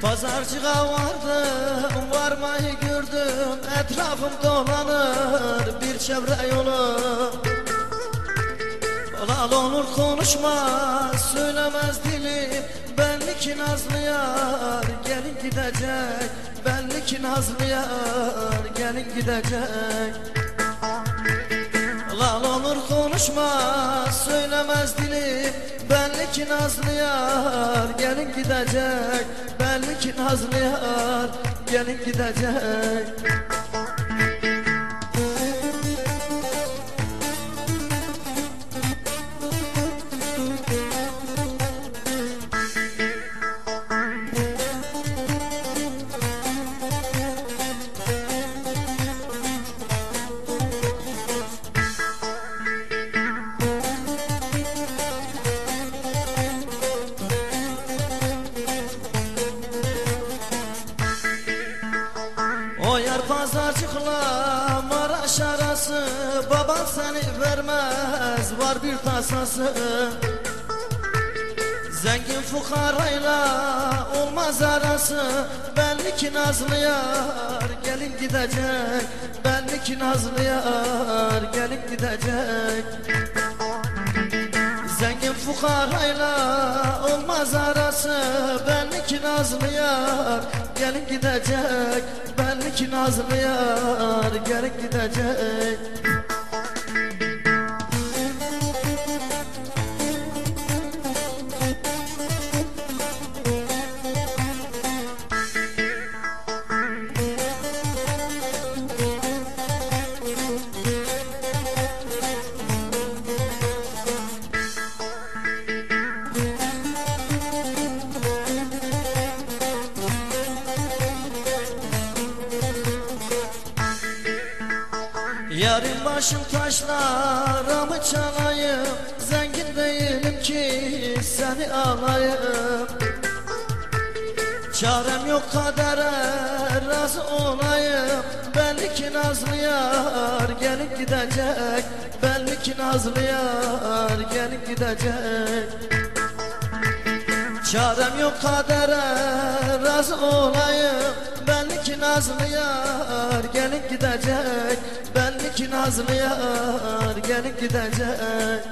Pazarcığa vardım, varmayı gördüm. Etrafım dolanır bir çevre yolu. Lal olur konuşma, söylemez dilim. Belli ki nazlı yar, gelin gidecek. Belli ki nazlı yar, gelin gidecek. Lal olur konuşma, söylemez dilim. Belli ki nazlı yar, gelin gidecek. Belli ki nazlı yar, gelin gidecek. O yer pazarcıkla Maraş arası, baban seni vermez, var bir tasası. Zengin fukarayla olmaz arası. Belli ki nazlı yar, gelin gidecek. Belli ki nazlı yar, gelin gidecek. Zengin fukarayla olmaz arası. Belli ki nazlı yar, gelin gidecek. Belli ki nazlı yar, gelin gidecek. Yarın başım taşlara mı çalayım? Zengin değilim ki seni alayım. Çarem yok kadere razı olayım. Belli ki nazlı yar, gelin gidecek. Belli ki nazlı yar, gelin gidecek. Çarem yok kadere razı olayım. Belli ki nazlı yar, gelin gidecek. Belli ki nazlı yar, gelin gidecek.